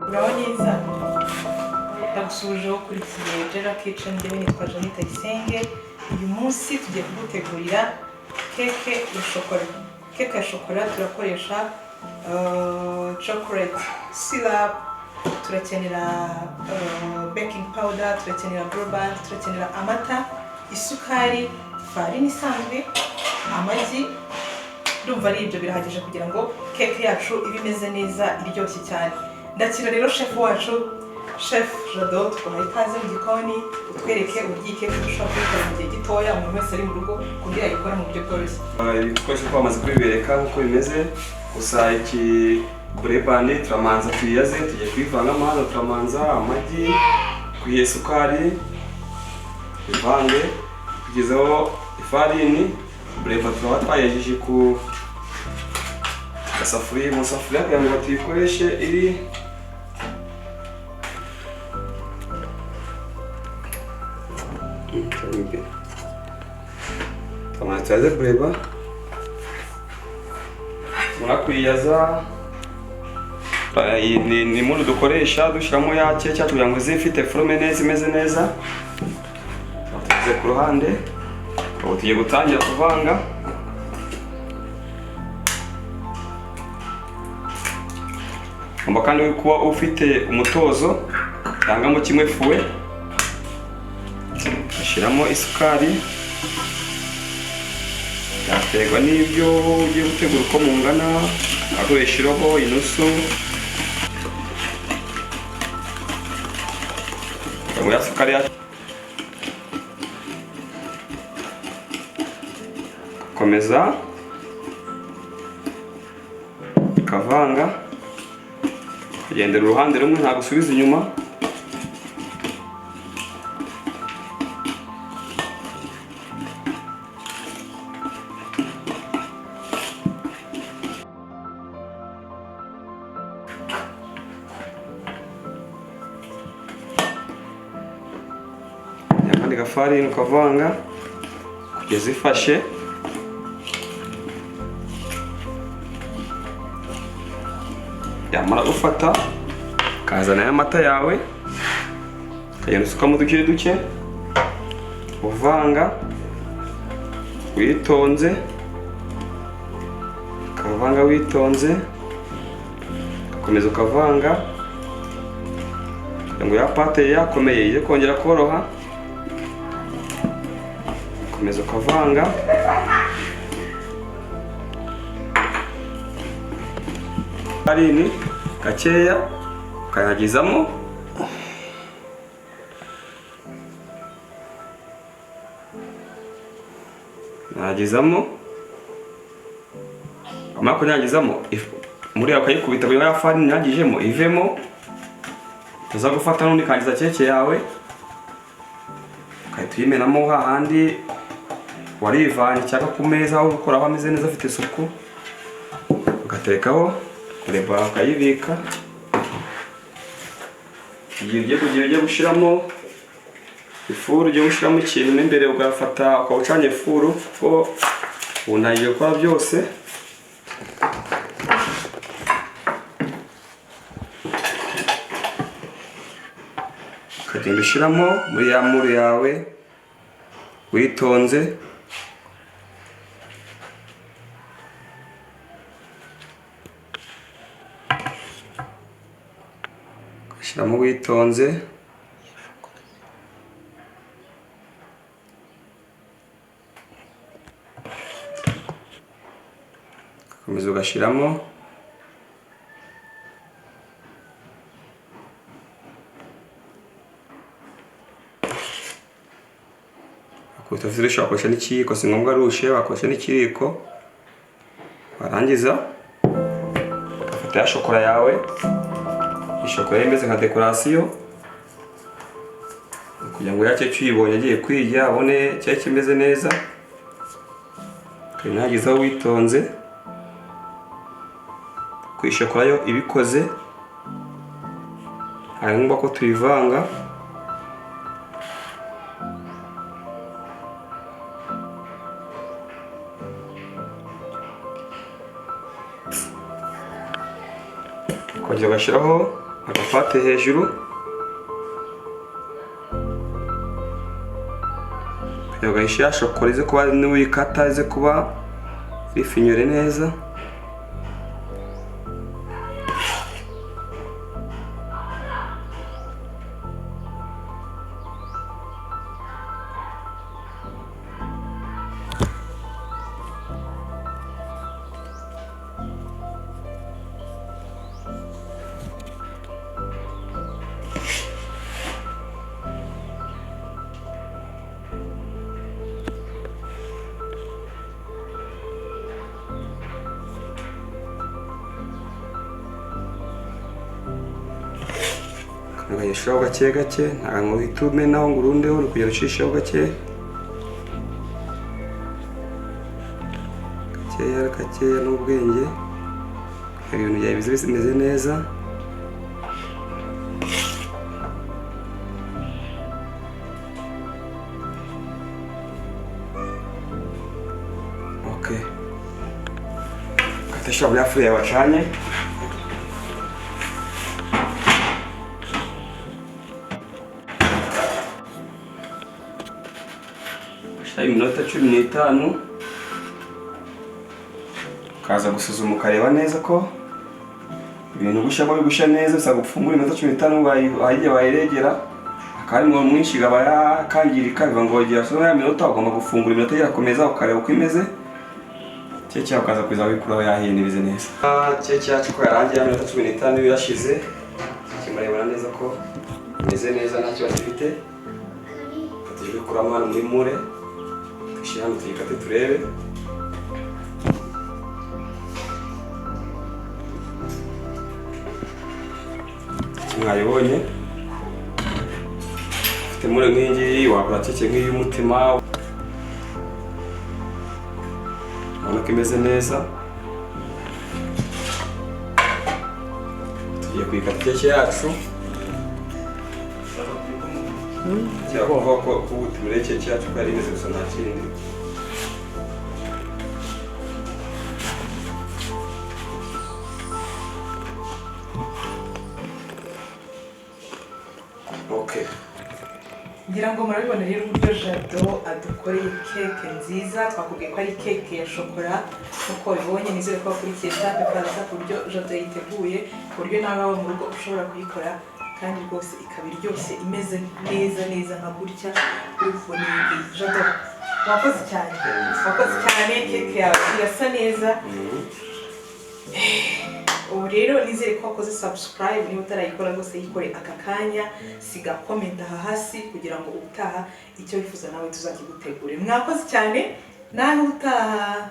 Uraboneza ndagusuje ukurikiye Jera Kitchen, njyewe nitwa Janita Isenge. Uyu munsi tugiye kugutegurira keke ya shokora. Keke ya shokora turakoresha chocolate syrup, turakenera baking powder, turakenera bourbon, turakenera amata, isukari, farini isanzwe, amagi. Ndumva ari ibyo birahagije kugira ngo keke yacu ibe imeze neza iryoshye cyane. Ndakira rero chef wacu, Chef Jado, twahaye ikaze mu gikoni utwereke uburyo keke dushobora kuyikora mu gihe gitoya umuntu wese ari mu rugo kugira ayikore mu buryo bworoshye. Ibikoresho twamaze kubibereka nk'uko bimeze, gusa iki bourbon turamanza tuyaze, tugiye kuyivangamo. Hano turamanza amagi, kuyiha isukari, ivange kugezaho ifarini. Bourbon turaba twayejeje ku gasafuriya, mu safuriya kugira ngo tuyikoreshe iri tuyaze bourbon. Murakuyiyaza ni muntu dukoresha dushyiramo ya keke cyacu kugira ngo ize ifite forume neza, imeze neza. Tuze ku ruhande, ubu tugiye gutangira kuvanga. Ugomba kandi kuba ufite umutozo cyangwa mo kimwe fuwe. Ashyiramo isukari, yaterwa n'ibyo ugiye gutegura uko mungana. Akoresha irobo, inusu. Ya sukari yacu komeza ukavanga, kugendera uruhande rumwe, nta gusubiza inyuma. Akandi gafarini ukavanga kugeza ifashe. Yamara gufata, ukazana y'amata yawe, ukagenda usukamo duke duke, uvanga witonze, ukavanga witonze, ugakomeza ukavanga kugira ngo ya pate yakomeye ize kongera koroha. Ukomeza ukavanga, farini gakeya ukayagizamo, nagizamo. Amara kunyagizamo muri akayikubita kugira ngo ya farini nyagijemo ivemo. Tuza gufata n'undi kangiza keke yawe, ukahita uyimenamo hahandi warivanye cyangwa ku meza aho gukoraho ameze neza afite isuku, ugatekaho kureba ukayibika. Igihe ugiye gushyiramo ifuru, ugiye gushyiramo ikintu imbere, ugafata ukawucanya ifuru kuko unangiye gukora byose. Ukagenda ushyiramo muri ya muru yawe witonze. Ugashyiramo witonze. Ugakomeza ugashyiramo. Ushobora wakoresha n'ikiyiko, si ngombwa rushe, wakoresha n'ikiyiko. Warangiza ugafata ya shokora yawe, ishokora imeze nka dekorasiyo kugira ngo ya keke uyibonye agiye kwirya abone keke imeze neza. Ukayirangizaho witonze. Ku ishokora yo ibikoze, hari ngombwa ko tuyivanga. ukongera ugashyiraho agapate hejuru kugira ngo ugahishe ya shokora ize kuba n'uyikata ize kuba ifinyure neza. Ukayishyiraho gake gake, ntabwo uhita umenaho ngo urundeho, uri kugenda ucishaho gake gakeya n'ubwenge, ibintu byawe bize bimeze neza. Okay, ugatashyira muri ya furu yawe wacanye. Iminota 15 ukaza gusuzuma ukareba neza ko ibintu gushyamo bigusha neza. Usaba gufungura iminota 15 wayiregera akarimo mwinshi gaba yakangirika, biva ngo igihe asoma ya minota ugomba gufungura iminota irakomeza ukareba uko imeze. Keke yawe ukaza kuza wikuraho yahiye nibeze neza. Keke yacu ko yarangiye ya minota 15 birashize, kimarebana neza ko imeze neza nta kibazo ifite. Tujye kuramo hano muri mure hano tuyikate turebe. Mwayibonye ufite mure nk'ingiyi wakora keke nk'iy'umutima, urabona ko imeze neza. Tugiye kuyikata keke yacu cyangwa ko ubutumire keke yacu ko ari imeze gusa nta kindi. Okay, ngira ngo murabibona rero uburyo Jado adukoreye keke nziza. Twakubwiye ko ari keke ya shokora nk'uko bibonye, nizere ko wakurikiye etape kaza ku buryo Jado yiteguye, ku buryo nawe wawe mu rugo ushobora kuyikora kandi rwose ikaba iryoshye imeze neza nka gutya uri kubona iyi. Jado wakoze cyane, keke yawe irasa neza. Ubu rero nizere ko wakoze subscribe, niba utarayikora rwose yikore aka kanya, siga comment aha hasi kugira ngo ubutaha icyo wifuza nawe tuzakigutegure. Mwakoze cyane, nawe utaha.